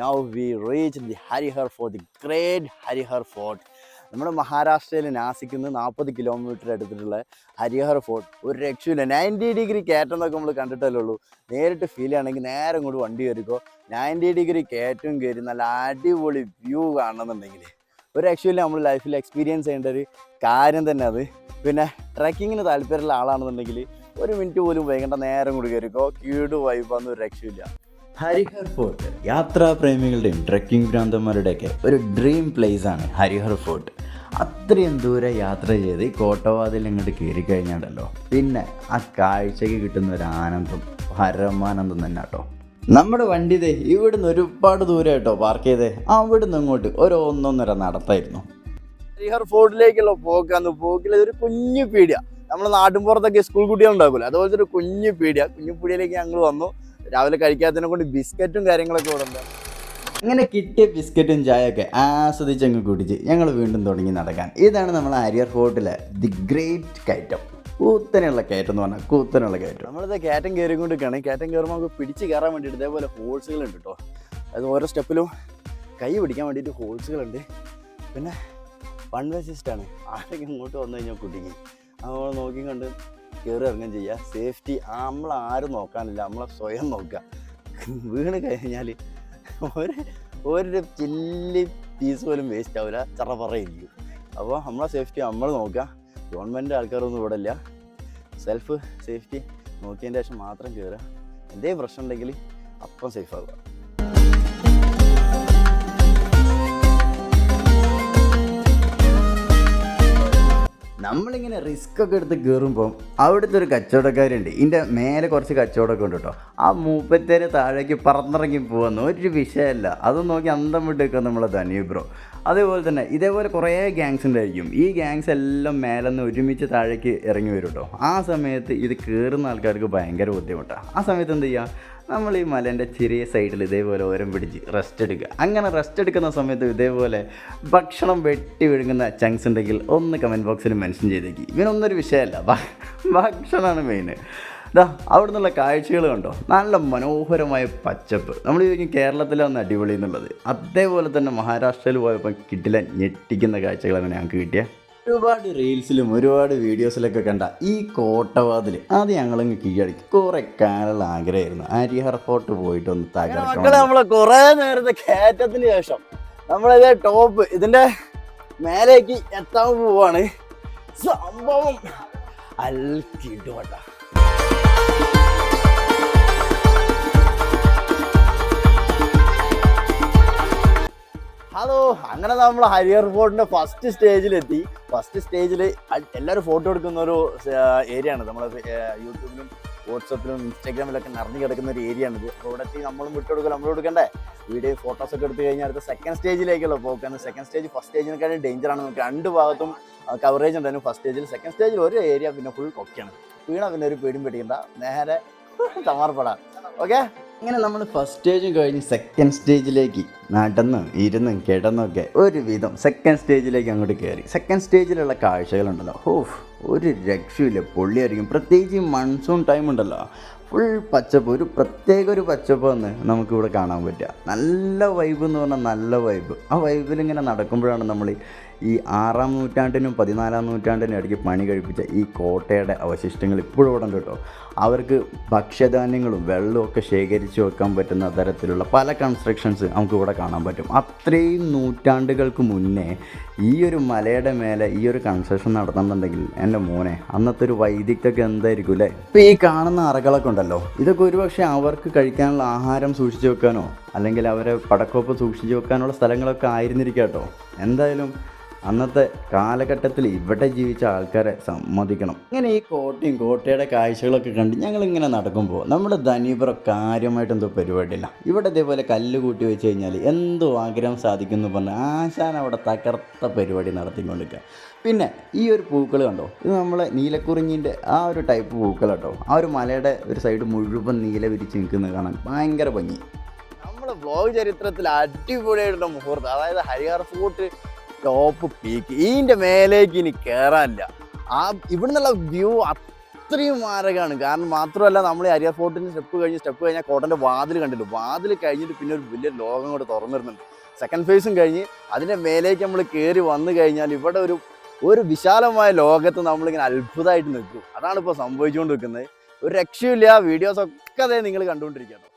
Now we reached the Harihar Fort, the great Harihar Fort. നമ്മുടെ മഹാരാഷ്ട്രയിൽ നാസിക്കിൽ നിന്ന് 40 kilometre അടുത്തിട്ടുള്ള Harihar fort ഒരു രക്ഷയില്ല. 90 ഡിഗ്രി കയറ്റം എന്നൊക്കെ നമ്മൾ കണ്ടിട്ടല്ലേ ഉള്ളൂ. നേരിട്ട് ഫീൽ ചെയ്യണമെങ്കിൽ നേരെ ഇങ്ങോട്ട് വണ്ടി കയറിക്കോ. 90 ഡിഗ്രി കയറ്റവും കയറി നല്ല അടിപൊളി വ്യൂ കാണണമെന്നുണ്ടെങ്കിൽ ഒരു രക്ഷയില്ല. നമ്മൾ ലൈഫിൽ എക്സ്പീരിയൻസ് ചെയ്യേണ്ട ഒരു കാര്യം തന്നെ അത്. പിന്നെ ട്രക്കിങ്ങിന് താല്പര്യമുള്ള ആളാണെന്നുണ്ടെങ്കിൽ ഒരു മിനിറ്റ് പോലും വൈകേണ്ട, നേരം കൂടി കയറിക്കോ. കീട് വൈബാന്ന് ഒരു രക്ഷയില്ല. ഹരിഹർ ഫോർട്ട് യാത്രാപ്രേമികളുടെയും ട്രെക്കിംഗ് ഭ്രാന്തന്മാരുടെയൊക്കെ ഒരു ഡ്രീം പ്ലേസ് ആണ് ഹരിഹർ ഫോർട്ട്. അത്രയും ദൂരം യാത്ര ചെയ്ത് കോട്ടവാതിൽ ഇങ്ങോട്ട് കയറി കഴിഞ്ഞാണ്ടല്ലോ, പിന്നെ ആ കാഴ്ചയ്ക്ക് കിട്ടുന്ന ഒരു ആനന്ദം പരമാനന്ദം തന്നെ കേട്ടോ. നമ്മുടെ വണ്ടി ഇതേ ഇവിടുന്ന് ഒരുപാട് ദൂരം കേട്ടോ പാർക്ക് ചെയ്തേ. അവിടുന്ന് ഇങ്ങോട്ട് ഒരു 1.5 നടത്തായിരുന്നു. ഹരിഹർ ഫോർട്ടിലേക്കുള്ള പോക്കിൽ ഒരു കുഞ്ഞു പീടിയ, നമ്മൾ നാട്ടിൻപുറത്തൊക്കെ സ്കൂൾ കുട്ടികളുണ്ടാക്കുമല്ലോ, അതുപോലത്തെ ഒരു കുഞ്ഞു പീടിയയിലേക്ക് ഞങ്ങൾ വന്നു. രാവിലെ കഴിക്കാത്തതിനെ കൊണ്ട് ബിസ്ക്കറ്റും കാര്യങ്ങളൊക്കെ ഇവിടെ ഉണ്ട്. അങ്ങനെ കിട്ടിയ ബിസ്ക്കറ്റും ചായയൊക്കെ ആസ്വദിച്ച് അങ്ങ് കുടിച്ച് ഞങ്ങൾ വീണ്ടും തുടങ്ങി നടക്കാൻ. ഇതാണ് നമ്മൾ ഹരിഹർ ഫോർട്ടിലെ ദി ഗ്രേറ്റ് കയറ്റം. കൂത്തനുള്ള കയറ്റം എന്ന് പറഞ്ഞാൽ കൂത്തനുള്ള കയറ്റം. നമ്മളിത് കയറ്റം കയറിക്കൊണ്ടിരിക്കുകയാണ്. കയറ്റം കയറുമ്പോൾ നമുക്ക് പിടിച്ച് കയറാൻ വേണ്ടിയിട്ട് ഇതേപോലെ ഹോൾസുകളുണ്ട് കേട്ടോ. അത് ഓരോ സ്റ്റെപ്പിലും കൈ പിടിക്കാൻ വേണ്ടിയിട്ട് ഹോൾസുകളുണ്ട്. പിന്നെ വൺ വേ സിസ്റ്റമാണ്. ആരെങ്കിലും ഇങ്ങോട്ട് വന്നു കഴിഞ്ഞാൽ കുടുങ്ങി. നമ്മൾ നോക്കി കണ്ട് കയറി ഇറങ്ങുകയും ചെയ്യുക. സേഫ്റ്റി നമ്മളാരും നോക്കാനില്ല, നമ്മളെ സ്വയം നോക്കുക. വീണ് കഴിഞ്ഞാൽ ഒരു ചില്ലി പീസ് പോലും വേസ്റ്റ് ആവില്ല, ചറപറയിരിക്കും. അപ്പോൾ നമ്മളെ സേഫ്റ്റി നമ്മൾ നോക്കുക. ഗവൺമെൻറ് ആൾക്കാരൊന്നും ഇവിടെ ഇല്ല. സെൽഫ് സേഫ്റ്റി നോക്കിയതിൻ്റെ ശേഷം മാത്രം കയറുക. എന്തെങ്കിലും പ്രശ്നം ഉണ്ടെങ്കിൽ അപ്പം സേഫ് ആവുക. നമ്മളിങ്ങനെ റിസ്ക് ഒക്കെ എടുത്ത് കയറുമ്പം അവിടുത്തെ ഒരു കച്ചവടക്കാരുണ്ട്. ഇതിൻ്റെ മേലെ കുറച്ച് കച്ചവടമൊക്കെ ഉണ്ട് കേട്ടോ. ആ മൂപ്പത്തേരെ താഴേക്ക് പറന്നിറങ്ങി പോകുന്ന ഒരു വിഷയമല്ല. അതും നോക്കി അന്തം വിട്ട് വെക്കുക നമ്മളെ ധനിയ ബ്രോ. അതേപോലെ തന്നെ ഇതേപോലെ കുറേ ഗ്യാങ്സ് ഉണ്ടായിരിക്കും. ഈ ഗ്യാങ്സ് എല്ലാം മേലെ നിന്ന് ഒരുമിച്ച് താഴേക്ക് ഇറങ്ങി വരും കേട്ടോ. ആ സമയത്ത് ഇത് കയറുന്ന ആൾക്കാർക്ക് ഭയങ്കര ബുദ്ധിമുട്ടാണ്. ആ സമയത്ത് എന്ത് ചെയ്യുക, നമ്മൾ ഈ മലേൻ്റെ ചെറിയ സൈഡിൽ ഇതേപോലെ ഓരം പിടിച്ച് റെസ്റ്റ് എടുക്കുക. അങ്ങനെ റെസ്റ്റ് എടുക്കുന്ന സമയത്ത് ഇതേപോലെ ഭക്ഷണം വെട്ടി വിഴുങ്ങുന്ന ചങ്ക്സ് ഉണ്ടെങ്കിൽ ഒന്ന് കമൻറ്റ് ബോക്സിൽ മെൻഷൻ ചെയ്തേക്ക്. ഇവനൊന്നൊരു വിഷയമല്ല, ഭക്ഷണമാണ് മെയിൻ. ഇതാ അവിടെ നിന്നുള്ള കാഴ്ചകൾ കണ്ടോ, നല്ല മനോഹരമായ പച്ചപ്പ്. നമ്മൾ ചോദിക്കും കേരളത്തിലാണ് അടിപൊളി എന്നുള്ളത്. അതേപോലെ തന്നെ മഹാരാഷ്ട്രയിൽ പോയപ്പോൾ കിട്ടില്ല ഞെട്ടിക്കുന്ന കാഴ്ചകളാണ് ഞങ്ങൾക്ക് കിട്ടിയ. ഒരുപാട് റീൽസിലും ഒരുപാട് വീഡിയോസിലൊക്കെ കണ്ട ഈ കോട്ടവാതിൽ അത് ഞങ്ങളങ്ങ് കീഴടക്കി. കുറേ കാലുള്ള ആഗ്രഹമായിരുന്നു ഹരിഹർ ഫോർട്ട് പോയിട്ടൊന്ന് തകർക്കണം. നമ്മളെ കുറേ നേരത്തെ കയറ്റത്തിന് ശേഷം നമ്മളിത് ടോപ്പ് ഇതിൻ്റെ മേലേക്ക് എത്താൻ പോവാണ്. സംഭവം അൽക്കിടുവട്ട. ഹലോ, അങ്ങനെ നമ്മൾ ഹരിഹർ ഫോർട്ടിൻ്റെ ഫസ്റ്റ് സ്റ്റേജിലെത്തി. ഫസ്റ്റ് സ്റ്റേജിൽ എല്ലാവരും ഫോട്ടോ എടുക്കുന്ന ഒരു ഏരിയ ആണ്. നമ്മൾ യൂട്യൂബിലും വാട്സപ്പിലും ഇൻസ്റ്റാഗ്രാമിലൊക്കെ നിറഞ്ഞു കിടക്കുന്ന ഒരു ഏരിയ ആണിത്. അപ്പോൾ ഇവിടെ എത്തി നമ്മളും വിട്ടെടുക്കുക, നമ്മൾ എടുക്കണ്ടേ വീഡിയോ ഫോട്ടോസൊക്കെ എടുത്ത് കഴിഞ്ഞാൽ അടുത്ത സെക്കൻഡ് സ്റ്റേജിലേക്കുള്ള പോക്കാണ്. സെക്കൻഡ് സ്റ്റേജ് ഫസ്റ്റ് സ്റ്റേജിനെക്കാളും ഡേഞ്ചറാണ്. നമുക്ക് 2 ഭാഗത്തും കവറേജ് ഉണ്ടായിരുന്നു ഫസ്റ്റ് സ്റ്റേജിൽ. സെക്കൻഡ് സ്റ്റേജിൽ ഒരു ഏരിയ പിന്നെ ഫുൾ കൊക്കെയാണ്. വീണ പിന്നെ ഒരു പേടിയും പേടിക്കണ്ട, നേരെ തമാർപ്പെടാം. ഓക്കെ, ഇങ്ങനെ നമ്മൾ ഫസ്റ്റ് സ്റ്റേജും കഴിഞ്ഞ് സെക്കൻഡ് സ്റ്റേജിലേക്ക് നടന്നും ഇരുന്നും കിടന്നൊക്കെ ഒരുവിധം സെക്കൻഡ് സ്റ്റേജിലേക്ക് അങ്ങോട്ട് കയറി. സെക്കൻഡ് സ്റ്റേജിലുള്ള കാഴ്ചകളുണ്ടല്ലോ, ഒരു രക്ഷയില്ല, പൊള്ളിയായിരിക്കും. പ്രത്യേകിച്ച് മൺസൂൺ ടൈം ഉണ്ടല്ലോ, ഫുൾ പച്ചപ്പ്, ഒരു പച്ചപ്പ് വന്ന് നമുക്കിവിടെ കാണാൻ പറ്റുക. നല്ല വൈബ് എന്ന് പറഞ്ഞാൽ നല്ല വൈബ്. ആ വൈബിലിങ്ങനെ നടക്കുമ്പോഴാണ് നമ്മൾ ഈ 6-ാം നൂറ്റാണ്ടിനും 14-ാം നൂറ്റാണ്ടിനും ഇടയ്ക്ക് പണി കഴിപ്പിച്ച ഈ കോട്ടയുടെ അവശിഷ്ടങ്ങൾ ഇപ്പോഴും ഇവിടെ ഉണ്ട് കേട്ടോ. അവർക്ക് ഭക്ഷ്യധാന്യങ്ങളും വെള്ളവും ഒക്കെ ശേഖരിച്ച് വെക്കാൻ പറ്റുന്ന തരത്തിലുള്ള പല കൺസ്ട്രക്ഷൻസ് നമുക്കിവിടെ കാണാൻ പറ്റും. അത്രയും നൂറ്റാണ്ടുകൾക്ക് മുന്നേ ഈ ഒരു മലയുടെ മേലെ ഈ ഒരു കൺസ്ട്രക്ഷൻ നടത്തണമെന്നുണ്ടെങ്കിൽ എൻ്റെ മോനെ അന്നത്തെ ഒരു വൈദികതൊക്കെ എന്തായിരിക്കും അല്ലേ. ഇപ്പോൾ ഈ കാണുന്ന അറകളൊക്കെ ഉണ്ടല്ലോ, ഇതൊക്കെ ഒരുപക്ഷെ അവർക്ക് കഴിക്കാനുള്ള ആഹാരം സൂക്ഷിച്ച് വെക്കാനോ അല്ലെങ്കിൽ അവരെ പടക്കോപ്പ് സൂക്ഷിച്ച് വെക്കാനുള്ള സ്ഥലങ്ങളൊക്കെ ആയിരുന്നിരിക്കാം കേട്ടോ. എന്തായാലും അന്നത്തെ കാലഘട്ടത്തിൽ ഇവിടെ ജീവിച്ച ആൾക്കാരെ സമ്മതിക്കണം. ഇങ്ങനെ ഈ കോട്ടയുടെ കാഴ്ചകളൊക്കെ കണ്ട് ഞങ്ങളിങ്ങനെ നടക്കുമ്പോൾ നമ്മുടെ ധനിബ്രോ കാര്യമായിട്ട് എന്തോ പരിപാടിയില്ല. ഇവിടെ ഇതേപോലെ കല്ല് കൂട്ടി വെച്ച് കഴിഞ്ഞാൽ എന്തോ ആഗ്രഹം സാധിക്കുമെന്ന് പറഞ്ഞാൽ ആശാൻ അവിടെ തകർത്ത പരിപാടി നടത്തിക്കൊണ്ടിരിക്കുക. പിന്നെ ഈ ഒരു പൂക്കൾ കണ്ടോ, ഇത് നമ്മളെ നീലക്കുറിഞ്ഞിൻ്റെ ആ ഒരു ടൈപ്പ് പൂക്കൾ കേട്ടോ. ആ ഒരു മലയുടെ ഒരു സൈഡ് മുഴുവൻ നീല വിരിച്ച് നിൽക്കുന്നത് കാണാൻ ഭയങ്കര ഭംഗി. നമ്മുടെ വ്ലോഗ് ചരിത്രത്തിൽ അടിപൊളിയായിട്ടുള്ള മുഹൂർത്തം, അതായത് ഹരിഹർ ഫോർട്ട് ടോപ്പ് പീക്ക്. ഇതിൻ്റെ മേലേക്ക് ഇനി കയറാനില്ല. ആ ഇവിടെ നിന്നുള്ള വ്യൂ അത്രയും മാരകമാണ്. കാരണം മാത്രമല്ല നമ്മൾ അരിയർ ഫോർട്ടിൻ്റെ സ്റ്റെപ്പ് കഴിഞ്ഞാൽ കോട്ടൻ്റെ വാതിൽ കണ്ടല്ലോ, വാതിൽ കഴിഞ്ഞിട്ട് പിന്നെ ഒരു വലിയ ലോകം കൂടെ തുറന്നിരുന്നുണ്ട്. സെക്കൻഡ് ഫേസും കഴിഞ്ഞ് അതിൻ്റെ മേലേക്ക് നമ്മൾ കയറി വന്നു കഴിഞ്ഞാൽ ഇവിടെ ഒരു വിശാലമായ ലോകത്ത് നമ്മളിങ്ങനെ അത്ഭുതമായിട്ട് നിൽക്കും. അതാണ് ഇപ്പോൾ സംഭവിച്ചുകൊണ്ട് നിൽക്കുന്നത്. ഒരു രക്ഷയില്ല. വീഡിയോസൊക്കെ അതേ നിങ്ങൾ കണ്ടുകൊണ്ടിരിക്കുക.